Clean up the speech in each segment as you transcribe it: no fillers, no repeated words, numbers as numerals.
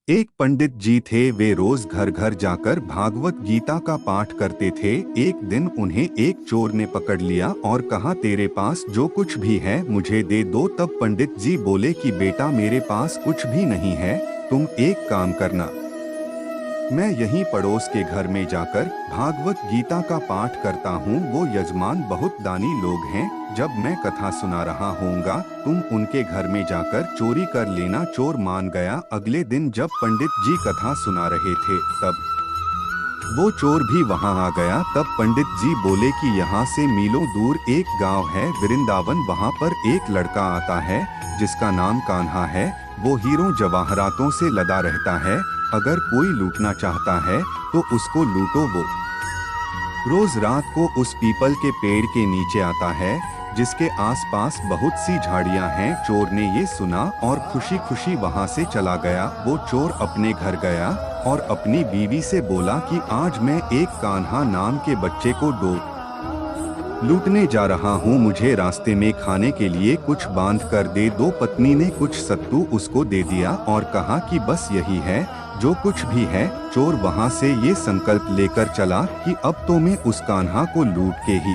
एक पंडित जी थे। वे रोज घर घर जाकर भागवत गीता का पाठ करते थे। एक दिन उन्हें एक चोर ने पकड़ लिया और कहा, तेरे पास जो कुछ भी है मुझे दे दो। तब पंडित जी बोले कि बेटा, मेरे पास कुछ भी नहीं है। तुम एक काम करना, मैं यहीं पड़ोस के घर में जाकर भागवत गीता का पाठ करता हूँ। वो यजमान बहुत दानी लोग हैं। जब मैं कथा सुना रहा होऊंगा, तुम उनके घर में जाकर चोरी कर लेना। चोर मान गया। अगले दिन जब पंडित जी कथा सुना रहे थे, तब वो चोर भी वहां आ गया। तब पंडित जी बोले कि यहाँ से मीलों दूर एक गांव है, वृंदावन। वहां पर एक लड़का आता है जिसका नाम कान्हा है। वो हीरों जवाहरातों से लदा रहता है। अगर कोई लूटना चाहता है तो उसको लूटो। वो रोज रात को उस पीपल के पेड़ के नीचे आता है जिसके आसपास बहुत सी झाड़ियां हैं। चोर ने ये सुना और खुशी खुशी वहां से चला गया। वो चोर अपने घर गया और अपनी बीवी से बोला कि आज मैं एक कान्हा नाम के बच्चे को लूटने जा रहा हूँ। मुझे रास्ते में खाने के लिए कुछ बांध कर दे दो। पत्नी ने कुछ सत्तू उसको दे दिया और कहा कि बस यही है जो कुछ भी है। चोर वहां से ये संकल्प लेकर चला कि अब तो मैं उस कान्हा को लूट के ही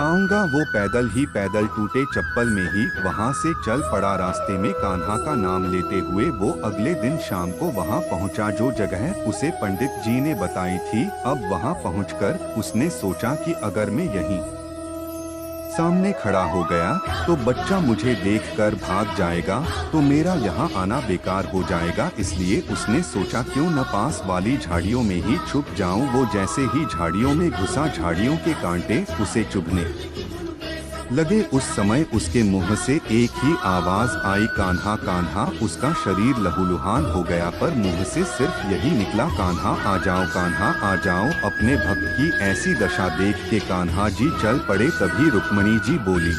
आऊंगा। वो पैदल टूटे चप्पल में ही वहां से चल पड़ा। रास्ते में कान्हा का नाम लेते हुए वो अगले दिन शाम को वहां पहुंचा जो जगह उसे पंडित जी ने बताई थी। अब वहां पहुंचकर उसने सोचा कि अगर मैं यहीं सामने खड़ा हो गया तो बच्चा मुझे देखकर भाग जाएगा, तो मेरा यहाँ आना बेकार हो जाएगा। इसलिए उसने सोचा क्यों न पास वाली झाड़ियों में ही छुप जाऊं। वो जैसे ही झाड़ियों में घुसा, झाड़ियों के कांटे उसे चुभने लगे। उस समय उसके मुंह से एक ही आवाज आई, कान्हा कान्हा। उसका शरीर लहूलुहान हो गया, पर मुंह से सिर्फ यही निकला, कान्हा आ जाओ, कान्हा आ जाओ। अपने भक्त की ऐसी दशा देख के कान्हा जी चल पड़े। तभी रुक्मणी जी बोली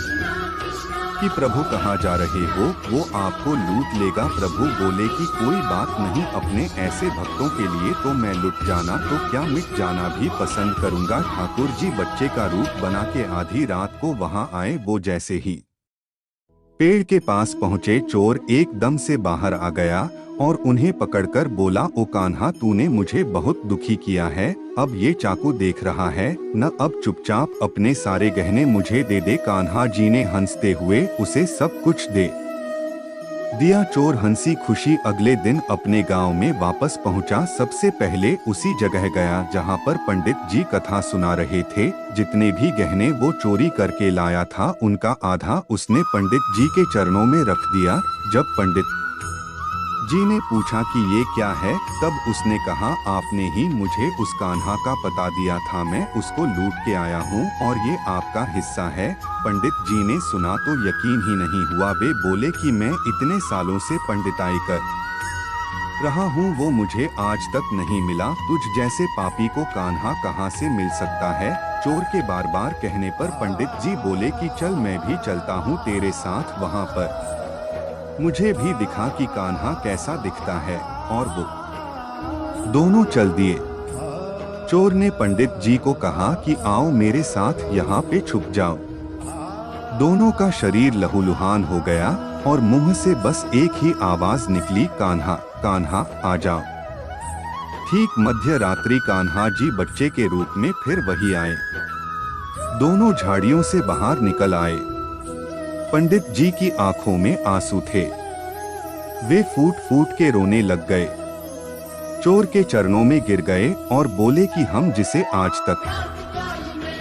कि प्रभु कहाँ जा रहे हो? वो आपको लूट लेगा। प्रभु बोले कि कोई बात नहीं, अपने ऐसे भक्तों के लिए तो मैं लुट जाना तो क्या मिट जाना भी पसंद करूंगा। ठाकुर जी बच्चे का रूप बना के आधी रात को वहां आए। वो जैसे ही पेड़ के पास पहुंचे, चोर एकदम से बाहर आ गया और उन्हें पकड़कर बोला, ओ कान्हा, तूने मुझे बहुत दुखी किया है। अब ये चाकू देख रहा है न, अब चुपचाप अपने सारे गहने मुझे दे दे। कान्हा जी ने हंसते हुए उसे सब कुछ दे दिया। चोर हंसी खुशी अगले दिन अपने गांव में वापस पहुंचा। सबसे पहले उसी जगह गया जहां पर पंडित जी कथा सुना रहे थे। जितने भी गहने वो चोरी करके लाया था, उनका आधा उसने पंडित जी के चरणों में रख दिया। जब पंडित जी ने पूछा कि ये क्या है, तब उसने कहा, आपने ही मुझे उस कान्हा का पता दिया था, मैं उसको लूट के आया हूँ और ये आपका हिस्सा है। पंडित जी ने सुना तो यकीन ही नहीं हुआ। वे बोले कि मैं इतने सालों से पंडिताई कर रहा हूँ, वो मुझे आज तक नहीं मिला। तुझ जैसे पापी को कान्हा कहाँ से मिल सकता है? चोर के बार बार कहने पर पंडित जी बोले कि चल, मैं भी चलता हूँ तेरे साथ। वहाँ पर मुझे भी दिखा कि कान्हा कैसा दिखता है। और वो दोनों चल दिए। चोर ने पंडित जी को कहा कि आओ मेरे साथ, यहाँ पे छुप जाओ। दोनों का शरीर लहूलुहान हो गया और मुंह से बस एक ही आवाज निकली, कान्हा कान्हा आ जाओ। ठीक मध्य रात्रि कान्हा जी बच्चे के रूप में फिर वही आए। दोनों झाड़ियों से बाहर निकल आए। पंडित जी की आंखों में आंसू थे। वे फूट फूट के रोने लग गए। चोर के चरणों में गिर गए और बोले कि हम जिसे आज तक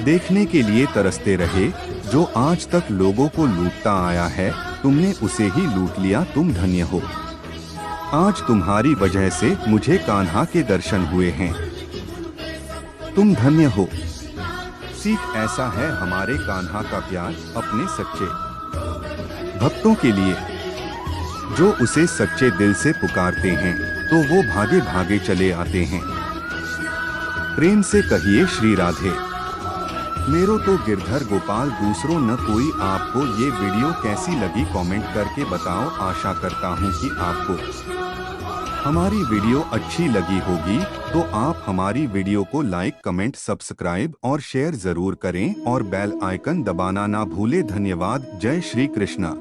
देखने के लिए तरसते रहे, जो आज तक लोगों को लूटता आया है, तुमने उसे ही लूट लिया। तुम धन्य हो। आज तुम्हारी वजह से मुझे कान्हा के दर्शन हुए हैं। तुम धन्य हो। सीख ऐसा है हमारे कान्हा का प्यार अपने सच्चे भक्तों के लिए। जो उसे सच्चे दिल से पुकारते हैं तो वो भागे भागे चले आते हैं। प्रेम से कहिए श्री राधे। मेरो तो गिरधर गोपाल दूसरों न कोई। आपको ये वीडियो कैसी लगी कमेंट करके बताओ। आशा करता हूँ कि आपको हमारी वीडियो अच्छी लगी होगी, तो आप हमारी वीडियो को लाइक, कमेंट, सब्सक्राइब और शेयर जरूर करें और बेल आइकन दबाना ना भूले। धन्यवाद। जय श्री कृष्णा।